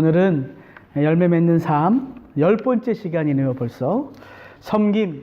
오늘은 열매 맺는 삶 10번째 시간이네요. 벌써 섬김,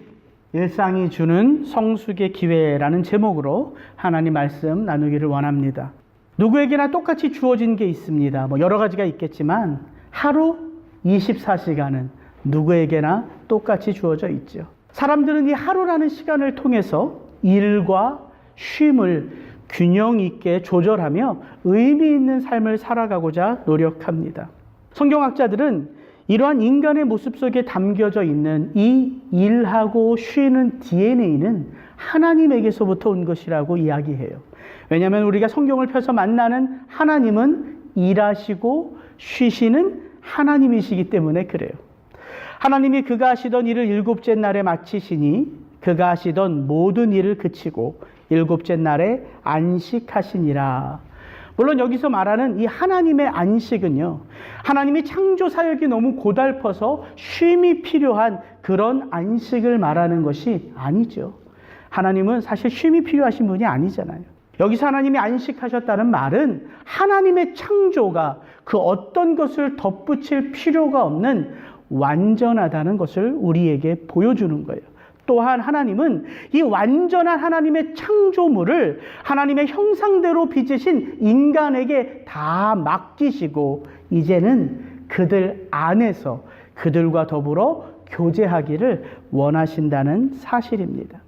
일상이 주는 성숙의 기회라는 제목으로 하나님 말씀 나누기를 원합니다. 누구에게나 똑같이 주어진 게 있습니다. 여러 가지가 있겠지만 하루 24시간은 누구에게나 똑같이 주어져 있죠. 사람들은 이 하루라는 시간을 통해서 일과 쉼을 균형 있게 조절하며 의미 있는 삶을 살아가고자 노력합니다. 성경학자들은 이러한 인간의 모습 속에 담겨져 있는 이 일하고 쉬는 DNA는 하나님에게서부터 온 것이라고 이야기해요. 왜냐하면 우리가 성경을 펴서 만나는 하나님은 일하시고 쉬시는 하나님이시기 때문에 그래요. 하나님이 그가 하시던 일을 일곱째 날에 마치시니 그가 하시던 모든 일을 그치고 일곱째 날에 안식하시니라. 물론 여기서 말하는 이 하나님의 안식은요, 하나님이 창조 사역이 너무 고달퍼서 쉼이 필요한 그런 안식을 말하는 것이 아니죠. 하나님은 사실 쉼이 필요하신 분이 아니잖아요. 여기서 하나님이 안식하셨다는 말은 하나님의 창조가 그 어떤 것을 덧붙일 필요가 없는 완전하다는 것을 우리에게 보여주는 거예요. 또한 하나님은 이 완전한 하나님의 창조물을 하나님의 형상대로 빚으신 인간에게 다 맡기시고 이제는 그들 안에서 그들과 더불어 교제하기를 원하신다는 사실입니다.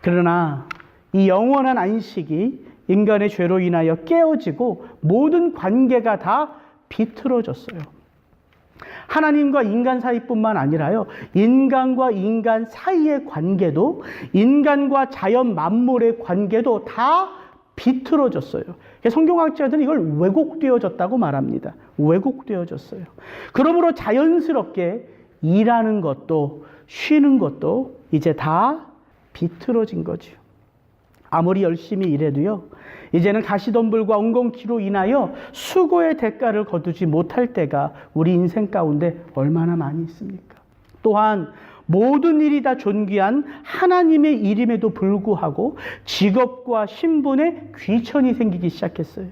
그러나 이 영원한 안식이 인간의 죄로 인하여 깨어지고 모든 관계가 다 비틀어졌어요. 하나님과 인간 사이뿐만 아니라요, 인간과 인간 사이의 관계도, 인간과 자연 만물의 관계도 다 비틀어졌어요. 성경학자들은 이걸 왜곡되어졌다고 말합니다. 왜곡되어졌어요. 그러므로 자연스럽게 일하는 것도 쉬는 것도 이제 다 비틀어진 거죠. 아무리 열심히 일해도요, 이제는 가시덤불과 엉겅퀴로 인하여 수고의 대가를 거두지 못할 때가 우리 인생 가운데 얼마나 많이 있습니까? 또한 모든 일이 다 존귀한 하나님의 일임에도 불구하고 직업과 신분에 귀천이 생기기 시작했어요.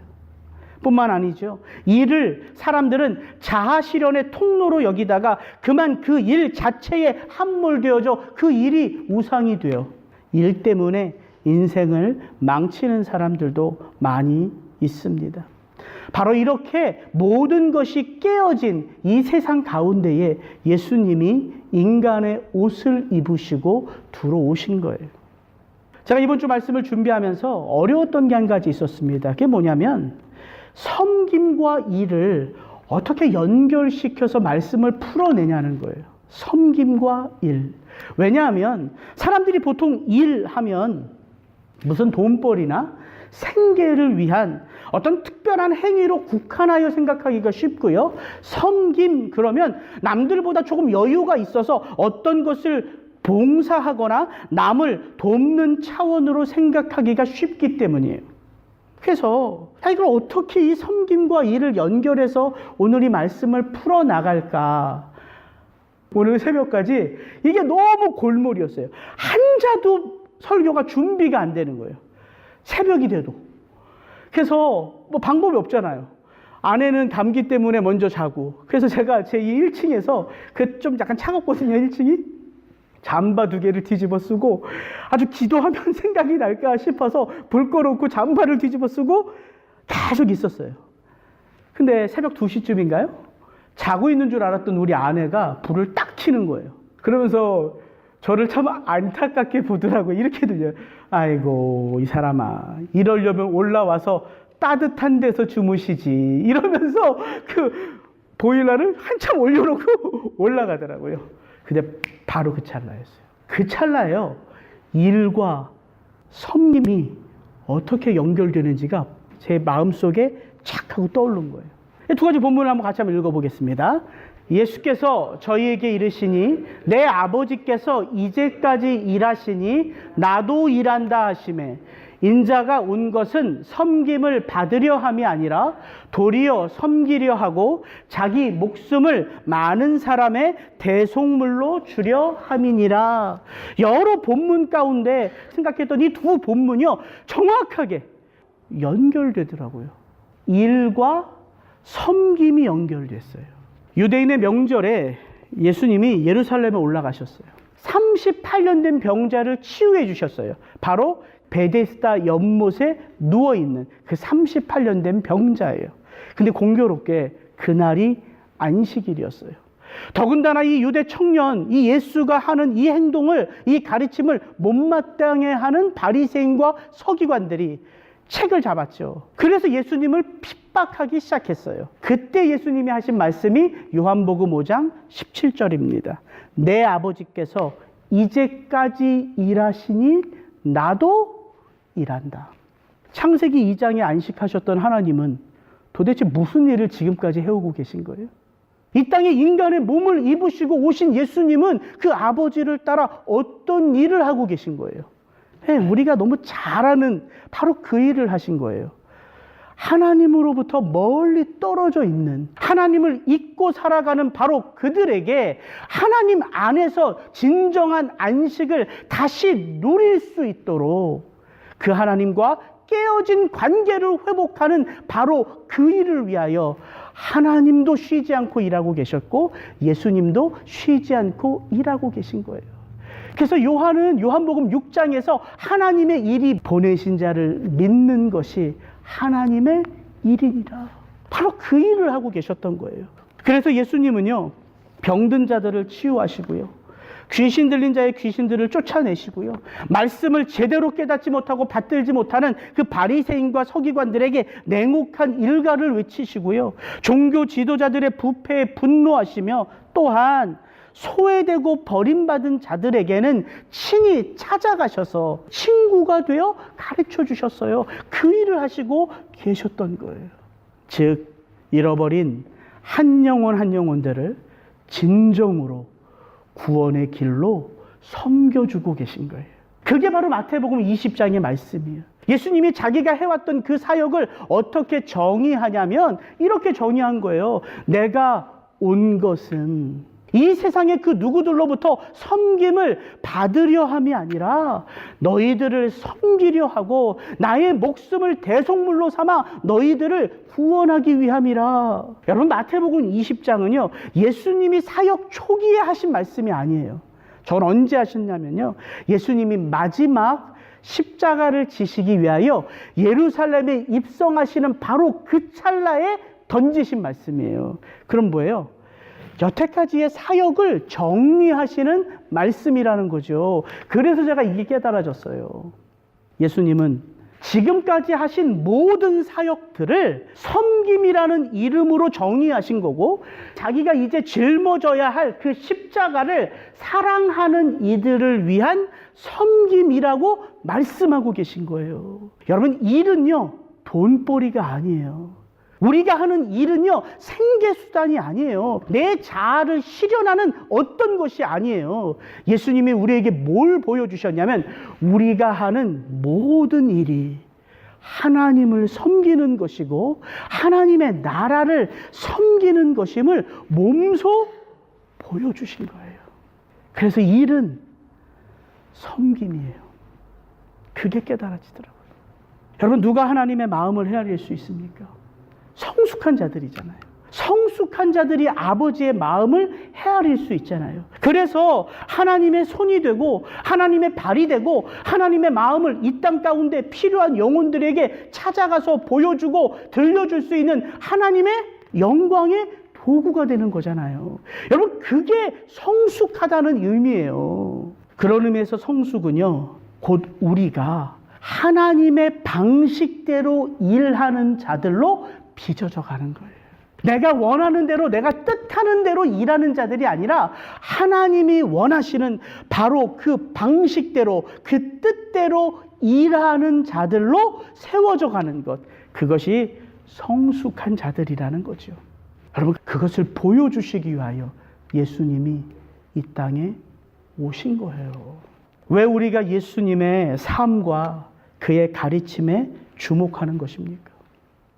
뿐만 아니죠. 일을 사람들은 자아실현의 통로로 여기다가 그만 그 일 자체에 함몰되어져 그 일이 우상이 되어 일 때문에 인생을 망치는 사람들도 많이 있습니다. 바로 이렇게 모든 것이 깨어진 이 세상 가운데에 예수님이 인간의 옷을 입으시고 들어오신 거예요. 제가 이번 주 말씀을 준비하면서 어려웠던 게 한 가지 있었습니다. 그게 뭐냐면 섬김과 일을 어떻게 연결시켜서 말씀을 풀어내냐는 거예요. 섬김과 일. 왜냐하면 사람들이 보통 일하면 무슨 돈벌이나 생계를 위한 어떤 특별한 행위로 국한하여 생각하기가 쉽고요. 섬김 그러면 남들보다 조금 여유가 있어서 어떤 것을 봉사하거나 남을 돕는 차원으로 생각하기가 쉽기 때문이에요. 그래서 이걸 어떻게 이 섬김과 일을 연결해서 오늘 이 말씀을 풀어나갈까? 오늘 새벽까지 이게 너무 골몰이었어요. 한자도 설교가 준비가 안 되는 거예요. 새벽이 돼도. 그래서 방법이 없잖아요. 아내는 감기 때문에 먼저 자고. 그래서 제가 제 1층에서 좀 약간 차갑거든요, 1층이. 잠바 2개를 뒤집어 쓰고 아주 기도하면 생각이 날까 싶어서 불 꺼놓고 잠바를 뒤집어 쓰고 계속 있었어요. 근데 새벽 2시쯤인가요? 자고 있는 줄 알았던 우리 아내가 불을 딱 켜는 거예요. 그러면서 저를 참 안타깝게 보더라고요. 이렇게 들려요. 아이고 이 사람아, 이러려면 올라와서 따뜻한 데서 주무시지 이러면서 그 보일러를 한참 올려놓고 올라가더라고요. 근데 바로 그 찰나였어요. 그 찰나에요, 일과 섬김이 어떻게 연결되는지가 제 마음속에 착 하고 떠오른 거예요. 두 가지 본문을 한번 같이 한번 읽어보겠습니다. 예수께서 저희에게 이르시니 내 아버지께서 이제까지 일하시니 나도 일한다 하시매 인자가 온 것은 섬김을 받으려 함이 아니라 도리어 섬기려 하고 자기 목숨을 많은 사람의 대속물로 주려 함이니라. 여러 본문 가운데 생각했던 이 두 본문이요, 정확하게 연결되더라고요. 일과 섬김이 연결됐어요. 유대인의 명절에 예수님이 예루살렘에 올라가셨어요. 38년 된 병자를 치유해 주셨어요. 바로 베데스다 연못에 누워있는 그 38년 된 병자예요. 근데 공교롭게 그날이 안식일이었어요. 더군다나 이 유대 청년, 이 예수가 하는 이 행동을, 이 가르침을 못마땅해 하는 바리새인과 서기관들이 책을 잡았죠. 그래서 예수님을 핍박하기 시작했어요. 그때 예수님이 하신 말씀이 요한복음 5장 17절입니다. 내 아버지께서 이제까지 일하시니 나도 일한다. 창세기 2장에 안식하셨던 하나님은 도대체 무슨 일을 지금까지 해오고 계신 거예요? 이 땅에 인간의 몸을 입으시고 오신 예수님은 그 아버지를 따라 어떤 일을 하고 계신 거예요? 우리가 너무 잘 아는 바로 그 일을 하신 거예요. 하나님으로부터 멀리 떨어져 있는, 하나님을 잊고 살아가는 바로 그들에게 하나님 안에서 진정한 안식을 다시 누릴 수 있도록 그 하나님과 깨어진 관계를 회복하는 바로 그 일을 위하여 하나님도 쉬지 않고 일하고 계셨고 예수님도 쉬지 않고 일하고 계신 거예요. 그래서 요한복음 6장에서 하나님의 일이 보내신 자를 믿는 것이 하나님의 일이니라. 바로 그 일을 하고 계셨던 거예요. 그래서 예수님은요, 병든 자들을 치유하시고요, 귀신 들린 자의 귀신들을 쫓아내시고요, 말씀을 제대로 깨닫지 못하고 받들지 못하는 그 바리새인과 서기관들에게 냉혹한 일가를 외치시고요, 종교 지도자들의 부패에 분노하시며 또한 소외되고 버림받은 자들에게는 친히 찾아가셔서 친구가 되어 가르쳐 주셨어요. 그 일을 하시고 계셨던 거예요. 즉 잃어버린 한 영혼들을 진정으로 구원의 길로 섬겨주고 계신 거예요. 그게 바로 마태복음 20장의 말씀이에요. 예수님이 자기가 해왔던 그 사역을 어떻게 정의하냐면 이렇게 정의한 거예요. 내가 온 것은 이 세상의 그 누구들로부터 섬김을 받으려 함이 아니라 너희들을 섬기려 하고 나의 목숨을 대속물로 삼아 너희들을 구원하기 위함이라. 여러분, 마태복음 20장은요 예수님이 사역 초기에 하신 말씀이 아니에요. 저건 언제 하셨냐면요, 예수님이 마지막 십자가를 지시기 위하여 예루살렘에 입성하시는 바로 그 찰나에 던지신 말씀이에요. 그럼 뭐예요? 여태까지의 사역을 정리하시는 말씀이라는 거죠. 그래서 제가 이게 깨달아졌어요. 예수님은 지금까지 하신 모든 사역들을 섬김이라는 이름으로 정의하신 거고, 자기가 이제 짊어져야 할 그 십자가를 사랑하는 이들을 위한 섬김이라고 말씀하고 계신 거예요. 여러분, 일은요 돈벌이가 아니에요. 우리가 하는 일은요 생계수단이 아니에요. 내 자아를 실현하는 어떤 것이 아니에요. 예수님이 우리에게 뭘 보여주셨냐면 우리가 하는 모든 일이 하나님을 섬기는 것이고 하나님의 나라를 섬기는 것임을 몸소 보여주신 거예요. 그래서 일은 섬김이에요. 그게 깨달아지더라고요. 여러분, 누가 하나님의 마음을 헤아릴 수 있습니까? 성숙한 자들이잖아요. 성숙한 자들이 아버지의 마음을 헤아릴 수 있잖아요. 그래서 하나님의 손이 되고 하나님의 발이 되고 하나님의 마음을 이 땅 가운데 필요한 영혼들에게 찾아가서 보여주고 들려줄 수 있는 하나님의 영광의 도구가 되는 거잖아요. 여러분, 그게 성숙하다는 의미예요. 그런 의미에서 성숙은요 곧 우리가 하나님의 방식대로 일하는 자들로 빚어져 가는 거예요. 내가 원하는 대로, 내가 뜻하는 대로 일하는 자들이 아니라 하나님이 원하시는 바로 그 방식대로, 그 뜻대로 일하는 자들로 세워져 가는 것, 그것이 성숙한 자들이라는 거죠. 여러분, 그것을 보여주시기 위하여 예수님이 이 땅에 오신 거예요. 왜 우리가 예수님의 삶과 그의 가르침에 주목하는 것입니까?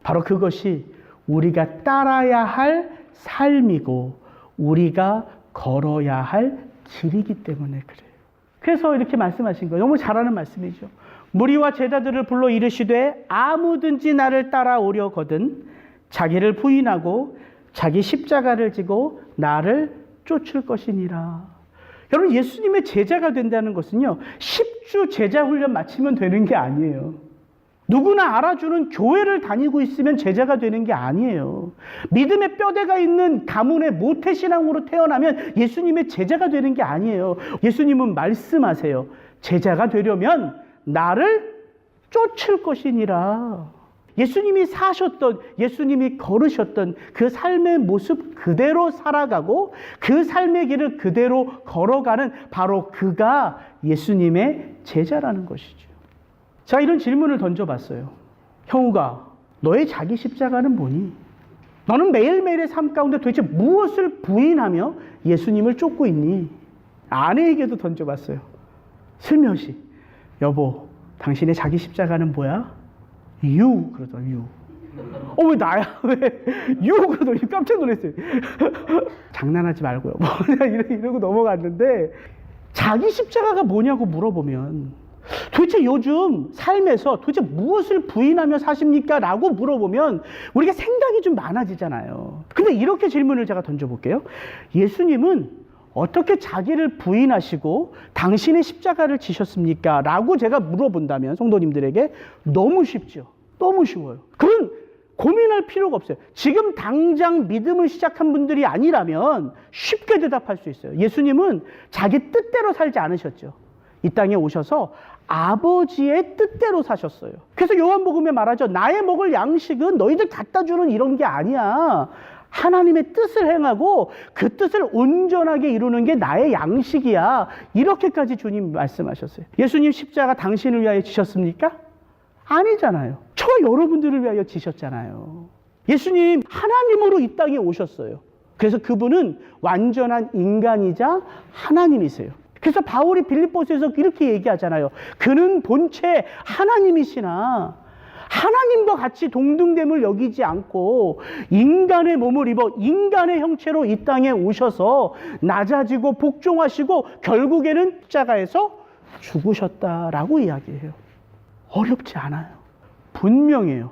바로 그것이 우리가 따라야 할 삶이고 우리가 걸어야 할 길이기 때문에 그래요. 그래서 이렇게 말씀하신 거예요. 너무 잘하는 말씀이죠. 무리와 제자들을 불러 이르시되 아무든지 나를 따라오려거든 자기를 부인하고 자기 십자가를 지고 나를 쫓을 것이니라. 여러분, 예수님의 제자가 된다는 것은요, 10주 제자 훈련 마치면 되는 게 아니에요. 누구나 알아주는 교회를 다니고 있으면 제자가 되는 게 아니에요. 믿음의 뼈대가 있는 가문의 모태신앙으로 태어나면 예수님의 제자가 되는 게 아니에요. 예수님은 말씀하세요. 제자가 되려면 나를 쫓을 것이니라. 예수님이 사셨던, 예수님이 걸으셨던 그 삶의 모습 그대로 살아가고 그 삶의 길을 그대로 걸어가는 바로 그가 예수님의 제자라는 것이죠. 자, 이런 질문을 던져봤어요. 형우가, 너의 자기 십자가는 뭐니? 너는 매일매일의 삶 가운데 도대체 무엇을 부인하며 예수님을 쫓고 있니? 아내에게도 던져봤어요. 슬며시, 여보, 당신의 자기 십자가는 뭐야? 유, 그러더라, 유. 왜 나야? 왜? 유, 그러더라. 깜짝 놀랐어요. 장난하지 말고요. 이러고 넘어갔는데, 자기 십자가가 뭐냐고 물어보면, 도대체 요즘 삶에서 도대체 무엇을 부인하며 사십니까? 라고 물어보면 우리가 생각이 좀 많아지잖아요. 근데 이렇게 질문을 제가 던져볼게요. 예수님은 어떻게 자기를 부인하시고 당신의 십자가를 지셨습니까? 라고 제가 물어본다면 성도님들에게 너무 쉽죠. 너무 쉬워요. 그건 고민할 필요가 없어요. 지금 당장 믿음을 시작한 분들이 아니라면 쉽게 대답할 수 있어요. 예수님은 자기 뜻대로 살지 않으셨죠. 이 땅에 오셔서 아버지의 뜻대로 사셨어요. 그래서 요한복음에 말하죠. 나의 먹을 양식은 너희들 갖다 주는 이런 게 아니야. 하나님의 뜻을 행하고 그 뜻을 온전하게 이루는 게 나의 양식이야. 이렇게까지 주님 말씀하셨어요. 예수님 십자가 당신을 위하여 지셨습니까? 아니잖아요. 저와 여러분들을 위하여 지셨잖아요. 예수님 하나님으로 이 땅에 오셨어요. 그래서 그분은 완전한 인간이자 하나님이세요. 그래서 바울이 빌립보서에서 이렇게 얘기하잖아요. 그는 본체 하나님이시나 하나님과 같이 동등됨을 여기지 않고 인간의 몸을 입어 인간의 형체로 이 땅에 오셔서 낮아지고 복종하시고 결국에는 십자가에서 죽으셨다라고 이야기해요. 어렵지 않아요. 분명해요.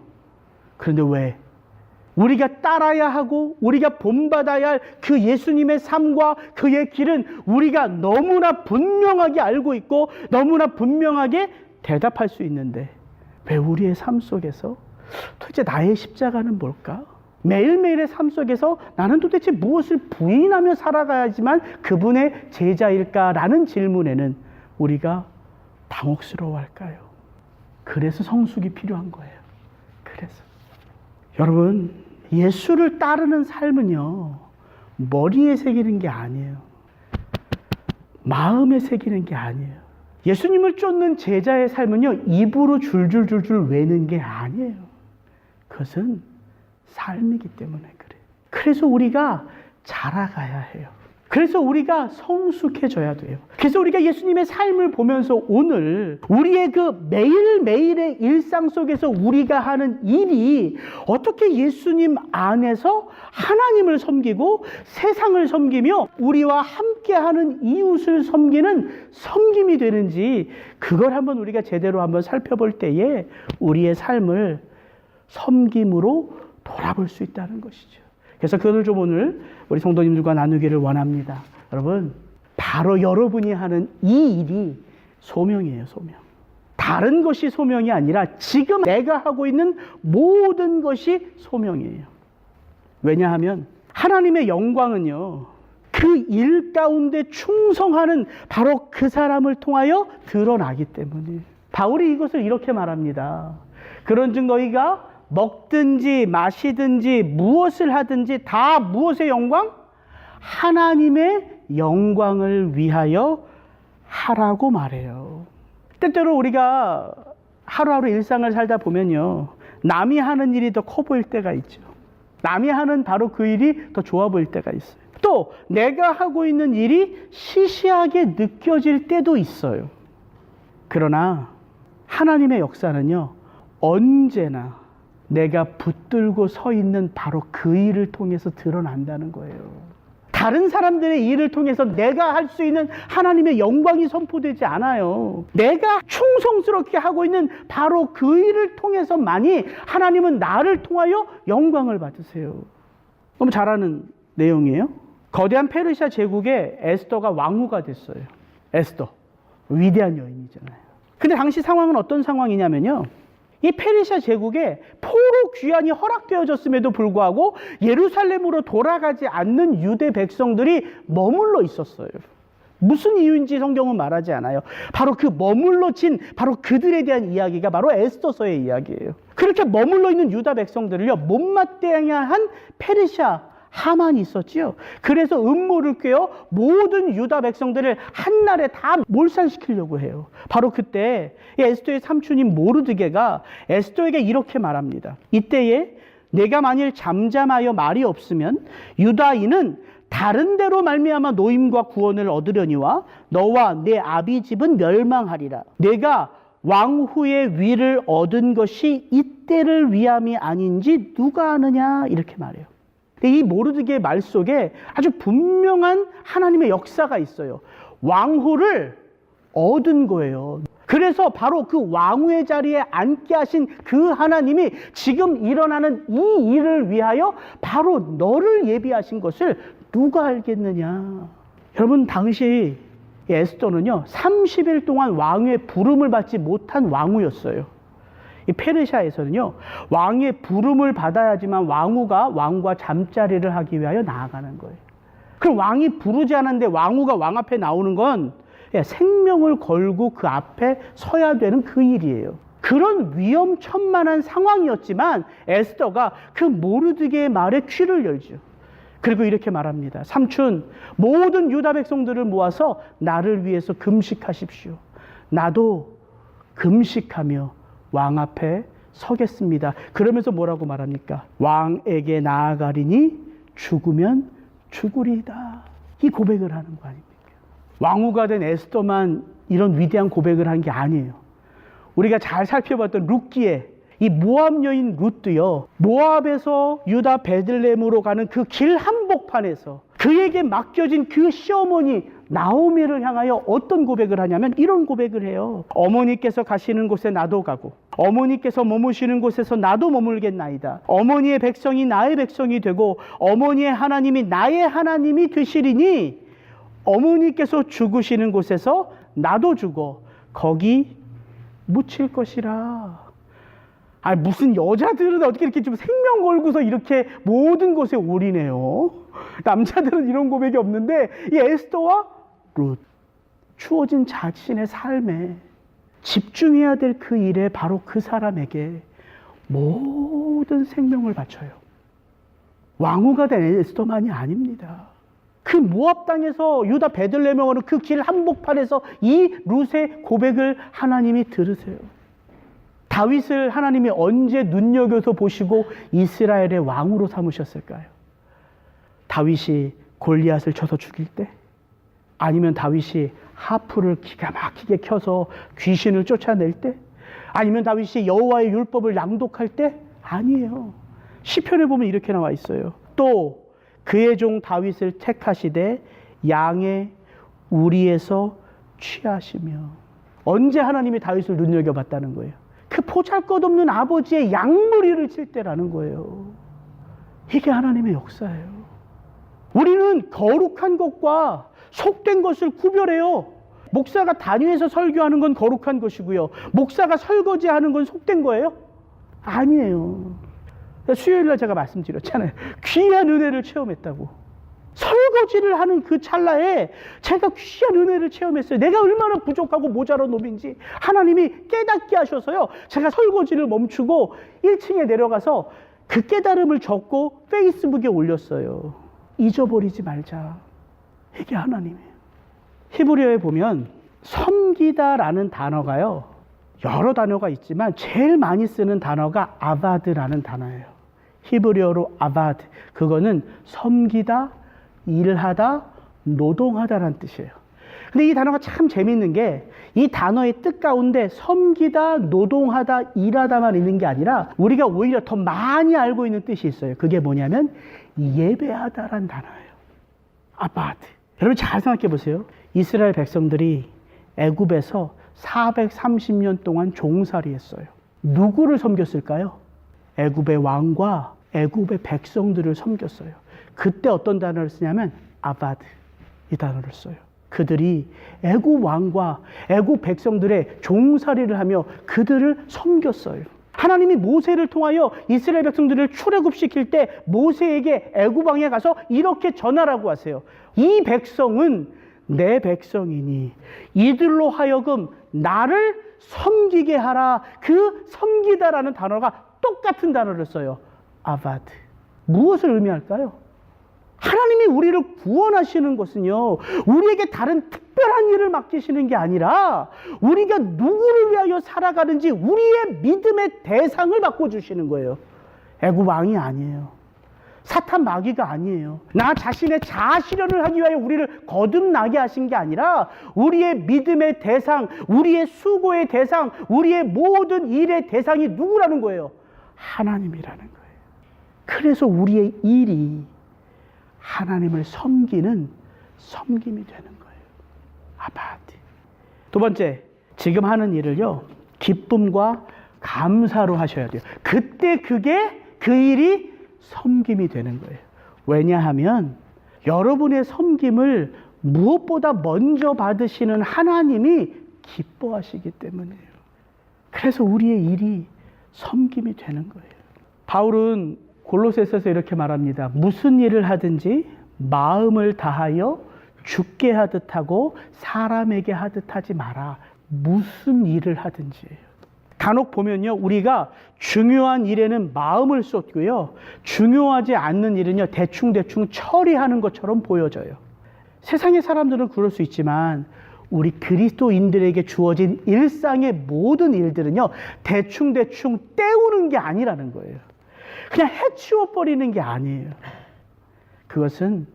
그런데 왜? 우리가 따라야 하고 우리가 본받아야 할 그 예수님의 삶과 그의 길은 우리가 너무나 분명하게 알고 있고 너무나 분명하게 대답할 수 있는데 왜 우리의 삶 속에서 도대체 나의 십자가는 뭘까? 매일매일의 삶 속에서 나는 도대체 무엇을 부인하며 살아가야지만 그분의 제자일까라는 질문에는 우리가 당혹스러워할까요? 그래서 성숙이 필요한 거예요. 그래서 여러분, 예수를 따르는 삶은요, 머리에 새기는 게 아니에요. 마음에 새기는 게 아니에요. 예수님을 쫓는 제자의 삶은요, 입으로 줄줄줄줄 외는 게 아니에요. 그것은 삶이기 때문에 그래요. 그래서 우리가 자라가야 해요. 그래서 우리가 성숙해져야 돼요. 그래서 우리가 예수님의 삶을 보면서 오늘 우리의 그 매일매일의 일상 속에서 우리가 하는 일이 어떻게 예수님 안에서 하나님을 섬기고 세상을 섬기며 우리와 함께하는 이웃을 섬기는 섬김이 되는지 그걸 한번 우리가 제대로 한번 살펴볼 때에 우리의 삶을 섬김으로 돌아볼 수 있다는 것이죠. 그래서 그것을 좀 오늘 우리 성도님들과 나누기를 원합니다. 여러분, 바로 여러분이 하는 이 일이 소명이에요, 소명. 다른 것이 소명이 아니라 지금 내가 하고 있는 모든 것이 소명이에요. 왜냐하면 하나님의 영광은요, 그 일 가운데 충성하는 바로 그 사람을 통하여 드러나기 때문이에요. 바울이 이것을 이렇게 말합니다. 그런즉 너희가 먹든지 마시든지 무엇을 하든지 다 무엇의 영광? 하나님의 영광을 위하여 하라고 말해요. 때때로 우리가 하루하루 일상을 살다 보면요, 남이 하는 일이 더 커 보일 때가 있죠. 남이 하는 바로 그 일이 더 좋아 보일 때가 있어요. 또 내가 하고 있는 일이 시시하게 느껴질 때도 있어요. 그러나 하나님의 역사는요, 언제나 내가 붙들고 서 있는 바로 그 일을 통해서 드러난다는 거예요. 다른 사람들의 일을 통해서 내가 할 수 있는 하나님의 영광이 선포되지 않아요. 내가 충성스럽게 하고 있는 바로 그 일을 통해서만이 하나님은 나를 통하여 영광을 받으세요. 너무 잘 아는 내용이에요. 거대한 페르시아 제국에 에스더가 왕후가 됐어요. 에스더, 위대한 여인이잖아요. 근데 당시 상황은 어떤 상황이냐면요, 이 페르시아 제국에 포로 귀환이 허락되어졌음에도 불구하고 예루살렘으로 돌아가지 않는 유대 백성들이 머물러 있었어요. 무슨 이유인지 성경은 말하지 않아요. 바로 그 머물러진 바로 그들에 대한 이야기가 바로 에스더서의 이야기예요. 그렇게 머물러 있는 유다 백성들을요, 못마땅해 한 페르시아 하만이 있었지요. 그래서 음모를 꿰어 모든 유다 백성들을 한날에 다 몰살시키려고 해요. 바로 그때 에스더의 삼촌인 모르드게가 에스더에게 이렇게 말합니다. 이때에 내가 만일 잠잠하여 말이 없으면 유다인은 다른 데로 말미암아 노임과 구원을 얻으려니와 너와 내 아비 집은 멸망하리라. 내가 왕후의 위를 얻은 것이 이때를 위함이 아닌지 누가 아느냐, 이렇게 말해요. 이 모르드게의 말 속에 아주 분명한 하나님의 역사가 있어요. 왕후를 얻은 거예요. 그래서 바로 그 왕후의 자리에 앉게 하신 그 하나님이 지금 일어나는 이 일을 위하여 바로 너를 예비하신 것을 누가 알겠느냐. 여러분, 당시 에스더는요 30일 동안 왕의 부름을 받지 못한 왕후였어요. 이 페르시아에서는요 왕의 부름을 받아야지만 왕후가 왕과 잠자리를 하기 위하여 나아가는 거예요. 그럼 왕이 부르지 않았는데 왕후가 왕 앞에 나오는 건 생명을 걸고 그 앞에 서야 되는 그 일이에요. 그런 위험천만한 상황이었지만 에스더가 그 모르드게의 말에 귀를 열죠. 그리고 이렇게 말합니다. 삼촌, 모든 유다 백성들을 모아서 나를 위해서 금식하십시오. 나도 금식하며 왕 앞에 서겠습니다. 그러면서 뭐라고 말합니까? 왕에게 나아가리니 죽으면 죽으리이다. 이 고백을 하는 거 아닙니까? 왕후가 된 에스더만 이런 위대한 고백을 한 게 아니에요. 우리가 잘 살펴봤던 룻기에 이 모압 여인 룻도요, 모압에서 유다 베들레헴으로 가는 그 길 한복판에서 그에게 맡겨진 그 시어머니 나오미를 향하여 어떤 고백을 하냐면 이런 고백을 해요. 어머니께서 가시는 곳에 나도 가고 어머니께서 머무시는 곳에서 나도 머물겠나이다. 어머니의 백성이 나의 백성이 되고 어머니의 하나님이 나의 하나님이 되시리니 어머니께서 죽으시는 곳에서 나도 죽어 거기 묻힐 것이라. 아니, 무슨 여자들은 어떻게 이렇게 좀 생명 걸고서 이렇게 모든 것에 올인해요. 남자들은 이런 고백이 없는데 이 에스더와 룻, 주어진 자신의 삶에 집중해야 될 그 일에 바로 그 사람에게 모든 생명을 바쳐요. 왕후가 된 에스더만이 아닙니다. 그 모압 땅에서 유다 베들레헴에 오는 그 길 한복판에서 이 룻의 고백을 하나님이 들으세요. 다윗을 하나님이 언제 눈여겨서 보시고 이스라엘의 왕으로 삼으셨을까요? 다윗이 골리앗을 쳐서 죽일 때? 아니면 다윗이 하프를 기가 막히게 켜서 귀신을 쫓아낼 때? 아니면 다윗이 여호와의 율법을 낭독할 때? 아니에요. 시편에 보면 이렇게 나와 있어요. 또 그의 종 다윗을 택하시되 양의 우리에서 취하시며. 언제 하나님이 다윗을 눈여겨봤다는 거예요? 그 보잘것없는 아버지의 양무리를 칠 때라는 거예요. 이게 하나님의 역사예요. 우리는 거룩한 것과 속된 것을 구별해요. 목사가 단위에서 설교하는 건 거룩한 것이고요. 목사가 설거지하는 건 속된 거예요? 아니에요. 수요일날 제가 말씀드렸잖아요. 귀한 은혜를 체험했다고. 설거지를 하는 그 찰나에 제가 귀한 은혜를 체험했어요. 내가 얼마나 부족하고 모자란 놈인지 하나님이 깨닫게 하셔서요. 제가 설거지를 멈추고 1층에 내려가서 그 깨달음을 적고 페이스북에 올렸어요. 잊어버리지 말자. 이게 하나님이에요. 히브리어에 보면 섬기다라는 단어가요. 여러 단어가 있지만 제일 많이 쓰는 단어가 아바드라는 단어예요. 히브리어로 아바드. 그거는 섬기다, 일하다, 노동하다라는 뜻이에요. 근데 이 단어가 참 재밌는 게 이 단어의 뜻 가운데 섬기다, 노동하다, 일하다만 있는 게 아니라 우리가 오히려 더 많이 알고 있는 뜻이 있어요. 그게 뭐냐면 예배하다라는 단어예요. 아바드. 여러분 잘 생각해 보세요. 이스라엘 백성들이 애굽에서 430년 동안 종살이 했어요. 누구를 섬겼을까요? 애굽의 왕과 애굽의 백성들을 섬겼어요. 그때 어떤 단어를 쓰냐면 아바드, 이 단어를 써요. 그들이 애굽 왕과 애굽 백성들의 종살이를 하며 그들을 섬겼어요. 하나님이 모세를 통하여 이스라엘 백성들을 출애굽시킬 때 모세에게 애굽 왕에 가서 이렇게 전하라고 하세요. 이 백성은 내 백성이니 이들로 하여금 나를 섬기게 하라. 그 섬기다라는 단어가 똑같은 단어를 써요. 아바드. 무엇을 의미할까요? 하나님이 우리를 구원하시는 것은요, 우리에게 다른 특별한 일을 맡기시는 게 아니라 우리가 누구를 위하여 살아가는지 우리의 믿음의 대상을 바꿔주시는 거예요. 애굽 왕이 아니에요. 사탄 마귀가 아니에요. 나 자신의 자아 실현을 하기 위하여 우리를 거듭나게 하신 게 아니라 우리의 믿음의 대상, 우리의 수고의 대상, 우리의 모든 일의 대상이 누구라는 거예요? 하나님이라는 거예요. 그래서 우리의 일이 하나님을 섬기는 섬김이 되는 거예요. 아바디. 두 번째, 지금 하는 일을요, 기쁨과 감사로 하셔야 돼요. 그때 그 일이 섬김이 되는 거예요. 왜냐하면 여러분의 섬김을 무엇보다 먼저 받으시는 하나님이 기뻐하시기 때문이에요. 그래서 우리의 일이 섬김이 되는 거예요. 바울은 골로새서에서 이렇게 말합니다. 무슨 일을 하든지 마음을 다하여 주께 하듯 하고 사람에게 하듯 하지 마라. 무슨 일을 하든지예요. 간혹 보면요, 우리가 중요한 일에는 마음을 쏟고요, 중요하지 않는 일은요, 대충대충 처리하는 것처럼 보여져요. 세상의 사람들은 그럴 수 있지만 우리 그리스도인들에게 주어진 일상의 모든 일들은요, 대충대충 때우는 게 아니라는 거예요. 그냥 해치워버리는 게 아니에요. 그것은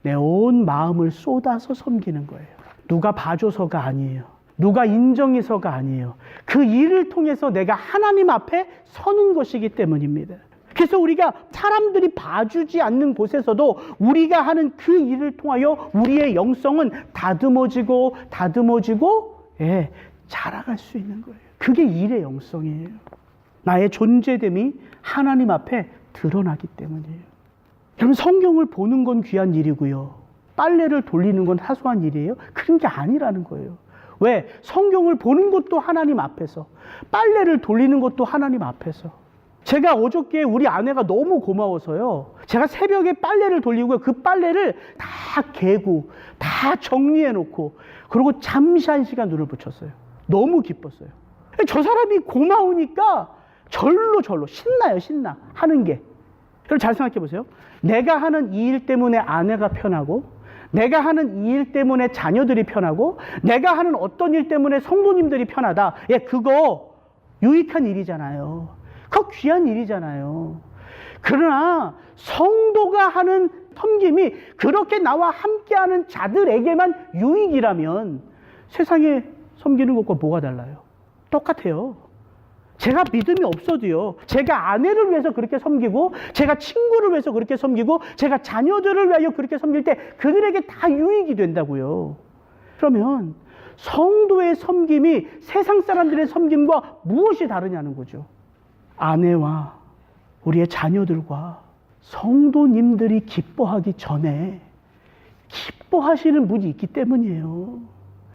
내 온 마음을 쏟아서 섬기는 거예요. 누가 봐줘서가 아니에요. 누가 인정해서가 아니에요. 그 일을 통해서 내가 하나님 앞에 서는 것이기 때문입니다. 그래서 우리가 사람들이 봐주지 않는 곳에서도 우리가 하는 그 일을 통하여 우리의 영성은 다듬어지고 자라갈 수 있는 거예요. 그게 일의 영성이에요. 나의 존재됨이 하나님 앞에 드러나기 때문이에요. 여러분, 성경을 보는 건 귀한 일이고요, 빨래를 돌리는 건 사소한 일이에요? 그런 게 아니라는 거예요. 왜? 성경을 보는 것도 하나님 앞에서, 빨래를 돌리는 것도 하나님 앞에서. 제가 어저께 우리 아내가 너무 고마워서요, 제가 새벽에 빨래를 돌리고 그 빨래를 다 개고 다 정리해 놓고 그리고 잠시 한 시간 눈을 붙였어요. 너무 기뻤어요. 저 사람이 고마우니까 절로 신나 하는 게. 그럼 잘 생각해 보세요. 내가 하는 이 일 때문에 아내가 편하고, 내가 하는 이 일 때문에 자녀들이 편하고, 내가 하는 어떤 일 때문에 성도님들이 편하다. 그거 유익한 일이잖아요. 그거 귀한 일이잖아요. 그러나 성도가 하는 섬김이 그렇게 나와 함께하는 자들에게만 유익이라면 세상에 섬기는 것과 뭐가 달라요? 똑같아요. 제가 믿음이 없어도요, 제가 아내를 위해서 그렇게 섬기고, 제가 친구를 위해서 그렇게 섬기고, 제가 자녀들을 위하여 그렇게 섬길 때 그들에게 다 유익이 된다고요. 그러면 성도의 섬김이 세상 사람들의 섬김과 무엇이 다르냐는 거죠. 아내와 우리의 자녀들과 성도님들이 기뻐하기 전에 기뻐하시는 분이 있기 때문이에요.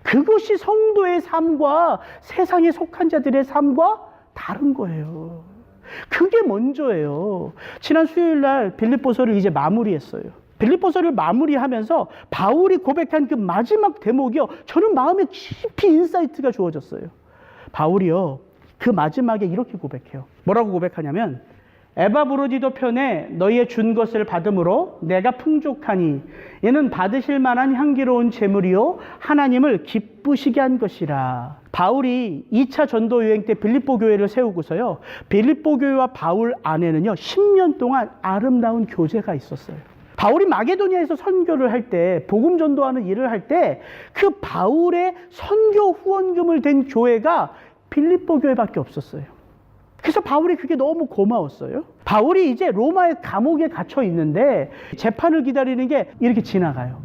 그것이 성도의 삶과 세상에 속한 자들의 삶과 다른 거예요. 그게 먼저예요. 지난 수요일 날 빌립보서를 이제 마무리했어요. 빌립보서를 마무리하면서 바울이 고백한 그 마지막 대목이요, 저는 마음에 깊이 인사이트가 주어졌어요. 바울이요, 그 마지막에 이렇게 고백해요. 뭐라고 고백하냐면, 에바브로디도 편에 너희의 준 것을 받음으로 내가 풍족하니 이는 받으실 만한 향기로운 제물이요 하나님을 기쁘시게 한 것이라. 바울이 2차 전도 여행 때 빌립보 교회를 세우고서요, 빌립보 교회와 바울 안에는요 10년 동안 아름다운 교제가 있었어요. 바울이 마게도니아에서 선교를 할 때, 복음 전도하는 일을 할 때 그 바울의 선교 후원금을 댄 교회가 빌립보 교회밖에 없었어요. 그래서 바울이 그게 너무 고마웠어요. 바울이 이제 로마의 감옥에 갇혀 있는데 재판을 기다리는 게 이렇게 지나가요.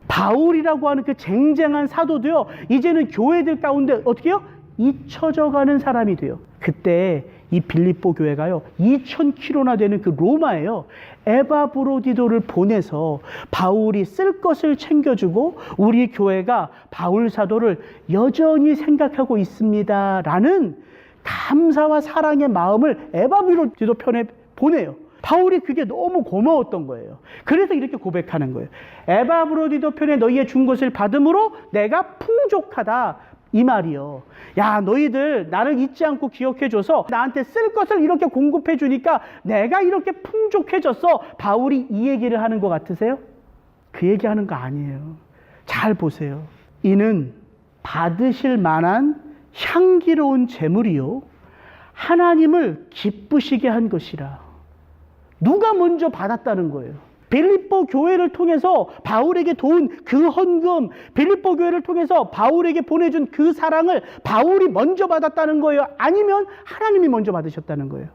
바울이라고 하는 그 쟁쟁한 사도도요, 이제는 교회들 가운데 어떻게 해요? 잊혀져 가는 사람이 돼요. 그때 이 빌립보 교회가요, 2000km나 되는 그 로마에요, 에바브로디도를 보내서 바울이 쓸 것을 챙겨주고 우리 교회가 바울 사도를 여전히 생각하고 있습니다 라는 감사와 사랑의 마음을 에바브로디도 편에 보내요. 바울이 그게 너무 고마웠던 거예요. 그래서 이렇게 고백하는 거예요. 에바브로디도 편에 너희의 준 것을 받음으로 내가 풍족하다, 이 말이요. 야, 너희들 나를 잊지 않고 기억해줘서 나한테 쓸 것을 이렇게 공급해주니까 내가 이렇게 풍족해졌어. 바울이 이 얘기를 하는 것 같으세요? 그 얘기하는 거 아니에요. 잘 보세요. 이는 받으실 만한 향기로운 재물이요, 하나님을 기쁘시게 한 것이라. 누가 먼저 받았다는 거예요? 빌립보 교회를 통해서 바울에게 도운 그 헌금, 빌립보 교회를 통해서 바울에게 보내준 그 사랑을 바울이 먼저 받았다는 거예요? 아니면 하나님이 먼저 받으셨다는 거예요?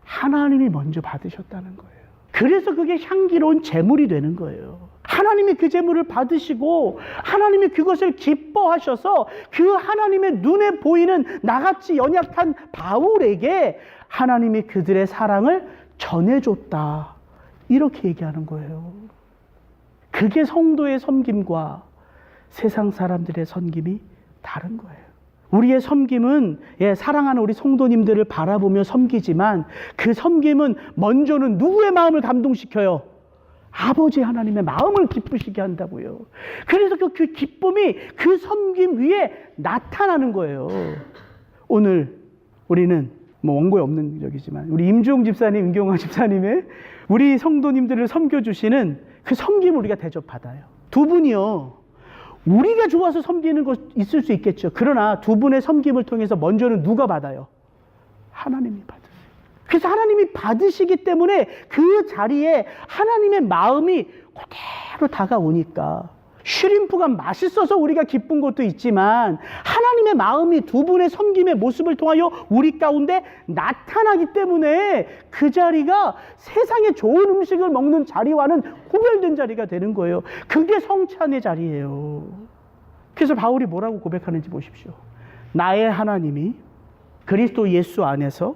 하나님이 먼저 받으셨다는 거예요. 그래서 그게 향기로운 재물이 되는 거예요. 하나님이 그 재물을 받으시고 하나님이 그것을 기뻐하셔서 그 하나님의 눈에 보이는 나같이 연약한 바울에게 하나님이 그들의 사랑을 전해줬다, 이렇게 얘기하는 거예요. 그게 성도의 섬김과 세상 사람들의 섬김이 다른 거예요. 우리의 섬김은 사랑하는 우리 성도님들을 바라보며 섬기지만 그 섬김은 먼저는 누구의 마음을 감동시켜요? 아버지 하나님의 마음을 기쁘시게 한다고요. 그래서 그 기쁨이 그 섬김 위에 나타나는 거예요. 오늘 우리는 원고에 없는 적이지만 우리 임주홍 집사님, 임경화 집사님의 우리 성도님들을 섬겨주시는 그 섬김을 우리가 대접받아요. 두 분이요, 우리가 좋아서 섬기는 것 있을 수 있겠죠. 그러나 두 분의 섬김을 통해서 먼저는 누가 받아요? 하나님이 받으세요. 그래서 하나님이 받으시기 때문에 그 자리에 하나님의 마음이 그대로 다가오니까, 슈림프가 맛있어서 우리가 기쁜 것도 있지만 하나님의 마음이 두 분의 섬김의 모습을 통하여 우리 가운데 나타나기 때문에 그 자리가 세상에 좋은 음식을 먹는 자리와는 구별된 자리가 되는 거예요. 그게 성찬의 자리예요. 그래서 바울이 뭐라고 고백하는지 보십시오. 나의 하나님이 그리스도 예수 안에서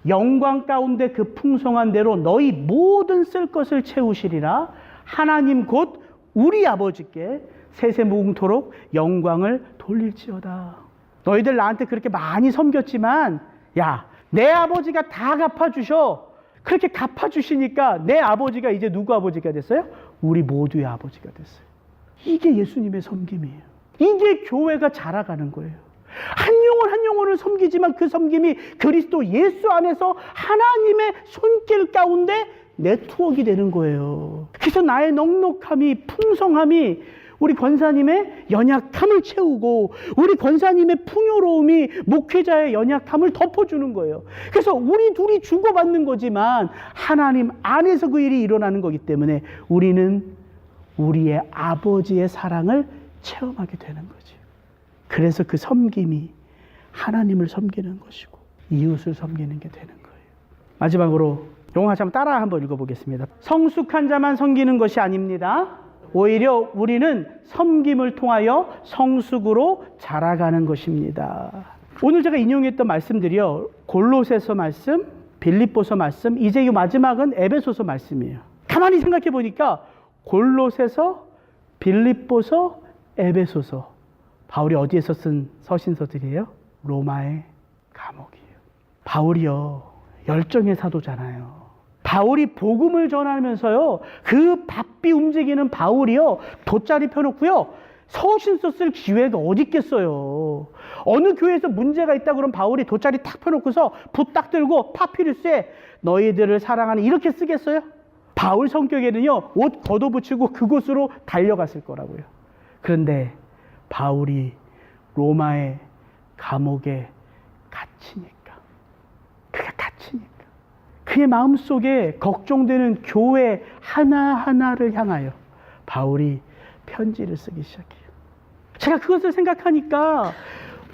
영광 가운데 그 풍성한 대로 너희 모든 쓸 것을 채우시리라. 하나님 곧 우리 아버지께 세세무궁토록 영광을 돌릴지어다. 너희들 나한테 그렇게 많이 섬겼지만 야, 내 아버지가 다 갚아주셔. 그렇게 갚아주시니까 내 아버지가 이제 누구 아버지가 됐어요? 우리 모두의 아버지가 됐어요. 이게 예수님의 섬김이에요. 이게 교회가 자라가는 거예요. 한 영혼 한 영혼을 섬기지만 그 섬김이 그리스도 예수 안에서 하나님의 손길 가운데 네트워크가 되는 거예요. 그래서 나의 넉넉함이, 풍성함이 우리 권사님의 연약함을 채우고 우리 권사님의 풍요로움이 목회자의 연약함을 덮어주는 거예요. 그래서 우리 둘이 주고받는 거지만 하나님 안에서 그 일이 일어나는 거기 때문에 우리는 우리의 아버지의 사랑을 체험하게 되는 거지. 그래서 그 섬김이 하나님을 섬기는 것이고 이웃을 섬기는 게 되는 거예요. 마지막으로 용어같이 한번 따라 한번 읽어보겠습니다. 성숙한 자만 섬기는 것이 아닙니다. 오히려 우리는 섬김을 통하여 성숙으로 자라가는 것입니다. 오늘 제가 인용했던 말씀들이요, 골로새서 말씀, 빌립보서 말씀, 이제 이 마지막은 에베소서 말씀이에요. 가만히 생각해 보니까 골로새서, 빌립보서, 에베소서, 바울이 어디에서 쓴 서신서들이에요? 로마의 감옥이에요. 바울이요, 열정의 사도잖아요. 바울이 복음을 전하면서요, 그 바삐 움직이는 바울이요, 돗자리 펴놓고요, 서신서 쓸 기회가 어디 있겠어요. 어느 교회에서 문제가 있다 그러면 바울이 돗자리 탁 펴놓고서 붓 딱 들고 파피루스에 너희들을 사랑하는 이렇게 쓰겠어요? 바울 성격에는요, 옷 걷어붙이고 그곳으로 달려갔을 거라고요. 그런데 바울이 로마의 감옥에 갇히니까, 그게 갇히니까 그의 마음속에 걱정되는 교회 하나하나를 향하여 바울이 편지를 쓰기 시작해요. 제가 그것을 생각하니까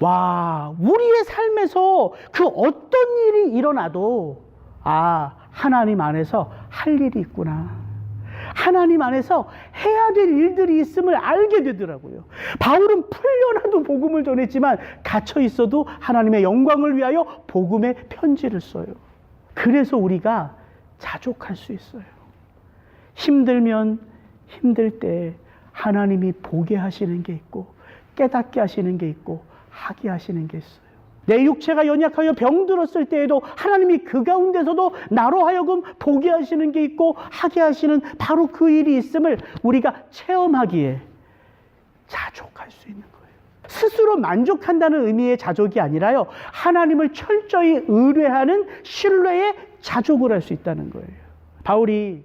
와, 우리의 삶에서 그 어떤 일이 일어나도 하나님 안에서 할 일이 있구나. 하나님 안에서 해야 될 일들이 있음을 알게 되더라고요. 바울은 풀려나도 복음을 전했지만 갇혀 있어도 하나님의 영광을 위하여 복음의 편지를 써요. 그래서 우리가 자족할 수 있어요. 힘들면 힘들 때 하나님이 보게 하시는 게 있고 깨닫게 하시는 게 있고 하게 하시는 게 있어요. 내 육체가 연약하여 병들었을 때에도 하나님이 그 가운데서도 나로 하여금 보게 하시는 게 있고 하게 하시는 바로 그 일이 있음을 우리가 체험하기에 자족할 수 있는 거예요. 스스로 만족한다는 의미의 자족이 아니라요, 하나님을 철저히 의뢰하는 신뢰의 자족을 할 수 있다는 거예요. 바울이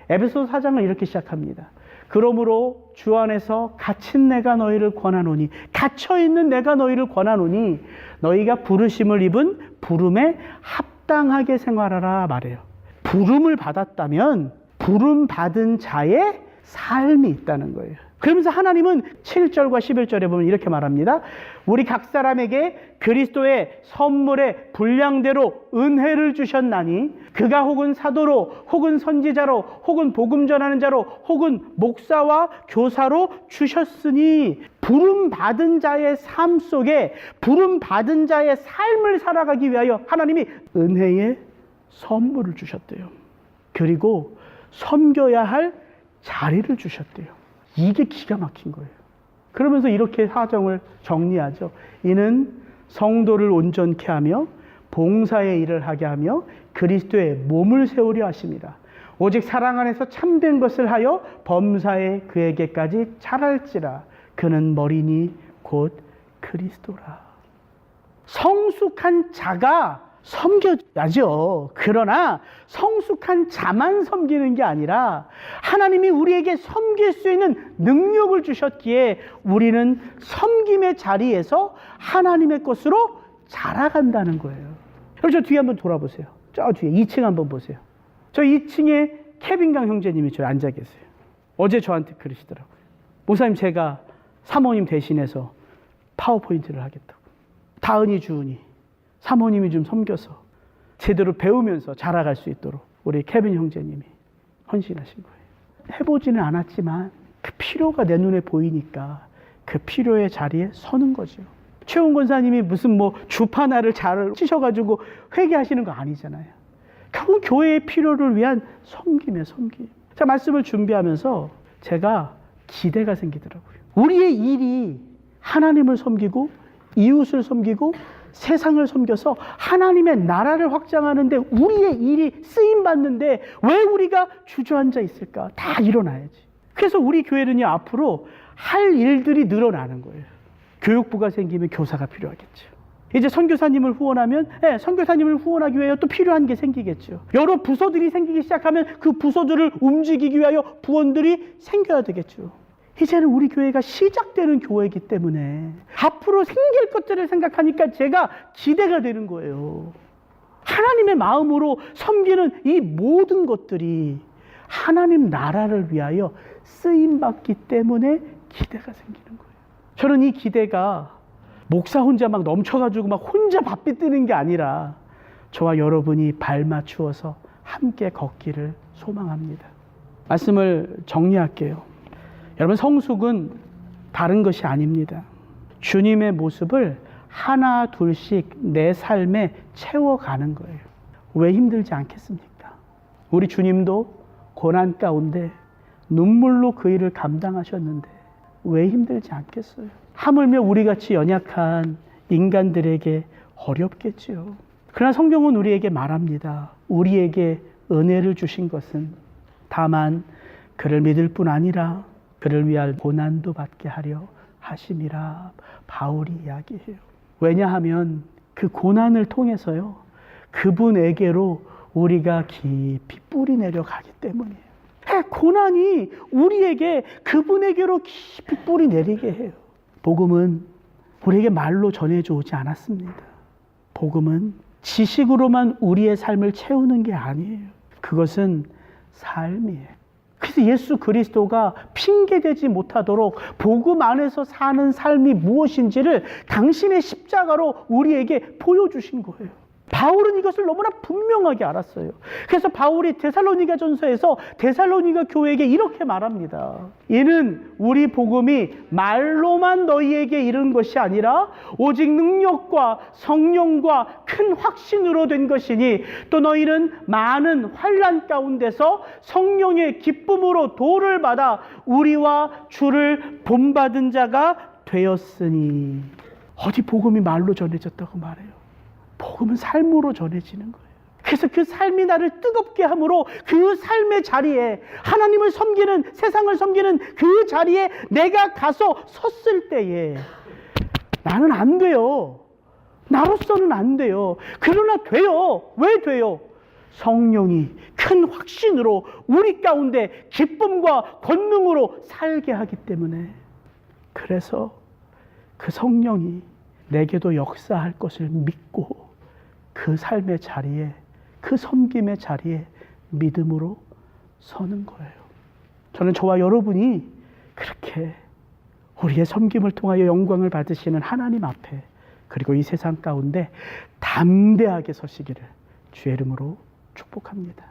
에베소 4장을 이렇게 시작합니다. 그러므로 주 안에서 갇힌 내가 너희를 권하노니, 갇혀있는 내가 너희를 권하노니 너희가 부르심을 입은 부름에 합당하게 생활하라 말해요. 부름을 받았다면 부름 받은 자의 삶이 있다는 거예요. 그러면서 하나님은 7절과 11절에 보면 이렇게 말합니다. 우리 각 사람에게 그리스도의 선물의 분량대로 은혜를 주셨나니 그가 혹은 사도로 혹은 선지자로 혹은 복음 전하는 자로 혹은 목사와 교사로 주셨으니, 부름 받은 자의 삶 속에 부름 받은 자의 삶을 살아가기 위하여 하나님이 은혜의 선물을 주셨대요. 그리고 섬겨야 할 자리를 주셨대요. 이게 기가 막힌 거예요. 그러면서 이렇게 사정을 정리하죠. 이는 성도를 온전케 하며 봉사의 일을 하게 하며 그리스도의 몸을 세우려 하심이라. 오직 사랑 안에서 참된 것을 하여 범사에 그에게까지 자랄지라. 그는 머리니 곧 그리스도라. 성숙한 자가 섬겨야죠. 그러나 성숙한 자만 섬기는 게 아니라 하나님이 우리에게 섬길 수 있는 능력을 주셨기에 우리는 섬김의 자리에서 하나님의 것으로 자라간다는 거예요. 여러분, 저 뒤에 한번 돌아보세요. 저 뒤에 2층 한번 보세요. 저 2층에 케빈강 형제님이 저 앉아 계세요. 어제 저한테 그러시더라고요. 목사님, 제가 사모님 대신해서 파워포인트를 하겠다고. 다은이 주은이 사모님이 좀 섬겨서 제대로 배우면서 자라갈 수 있도록 우리 케빈 형제님이 헌신하신 거예요. 해보지는 않았지만 그 필요가 내 눈에 보이니까 그 필요의 자리에 서는 거죠. 최훈 권사님이 무슨 주파나를 잘 치셔가지고 회개하시는 거 아니잖아요. 결국 교회의 필요를 위한 섬김이에요, 섬김. 제가 말씀을 준비하면서 제가 기대가 생기더라고요. 우리의 일이 하나님을 섬기고 이웃을 섬기고 세상을 섬겨서 하나님의 나라를 확장하는데 우리의 일이 쓰임받는데 왜 우리가 주저앉아 있을까? 다 일어나야지. 그래서 우리 교회는요, 앞으로 할 일들이 늘어나는 거예요. 교육부가 생기면 교사가 필요하겠죠. 이제 선교사님을 후원하면 선교사님을 후원하기 위하여 또 필요한 게 생기겠죠. 여러 부서들이 생기기 시작하면 그 부서들을 움직이기 위하여 부원들이 생겨야 되겠죠. 이제는 우리 교회가 시작되는 교회이기 때문에 앞으로 생길 것들을 생각하니까 제가 기대가 되는 거예요. 하나님의 마음으로 섬기는 이 모든 것들이 하나님 나라를 위하여 쓰임받기 때문에 기대가 생기는 거예요. 저는 이 기대가 목사 혼자 막 넘쳐가지고 막 혼자 바삐 뜨는 게 아니라 저와 여러분이 발 맞추어서 함께 걷기를 소망합니다. 말씀을 정리할게요. 여러분, 성숙은 다른 것이 아닙니다. 주님의 모습을 하나 둘씩 내 삶에 채워가는 거예요. 왜 힘들지 않겠습니까? 우리 주님도 고난 가운데 눈물로 그 일을 감당하셨는데 왜 힘들지 않겠어요? 하물며 우리같이 연약한 인간들에게 어렵겠지요. 그러나 성경은 우리에게 말합니다. 우리에게 은혜를 주신 것은 다만 그를 믿을 뿐 아니라 그를 위할 고난도 받게 하려 하심이라 바울이 이야기해요. 왜냐하면 그 고난을 통해서요, 그분에게로 우리가 깊이 뿌리 내려가기 때문이에요. 고난이 우리에게 그분에게로 깊이 뿌리 내리게 해요. 복음은 우리에게 말로 전해져 오지 않았습니다. 복음은 지식으로만 우리의 삶을 채우는 게 아니에요. 그것은 삶이에요. 그래서 예수 그리스도가 핑계대지 못하도록 복음 안에서 사는 삶이 무엇인지를 당신의 십자가로 우리에게 보여주신 거예요. 바울은 이것을 너무나 분명하게 알았어요. 그래서 바울이 데살로니가 전서에서 데살로니가 교회에게 이렇게 말합니다. 이는 우리 복음이 말로만 너희에게 이른 것이 아니라 오직 능력과 성령과 큰 확신으로 된 것이니 또 너희는 많은 환난 가운데서 성령의 기쁨으로 도를 받아 우리와 주를 본받은 자가 되었으니. 어디 복음이 말로 전해졌다고 말해요. 복음은 삶으로 전해지는 거예요. 그래서 그 삶이 나를 뜨겁게 함으로 그 삶의 자리에 하나님을 섬기는, 세상을 섬기는 그 자리에 내가 가서 섰을 때에 나는 안 돼요. 나로서는 안 돼요. 그러나 돼요. 왜 돼요? 성령이 큰 확신으로 우리 가운데 기쁨과 권능으로 살게 하기 때문에. 그래서 그 성령이 내게도 역사할 것을 믿고 그 삶의 자리에, 그 섬김의 자리에 믿음으로 서는 거예요. 저는 저와 여러분이 그렇게 우리의 섬김을 통하여 영광을 받으시는 하나님 앞에, 그리고 이 세상 가운데 담대하게 서시기를 주의 이름으로 축복합니다.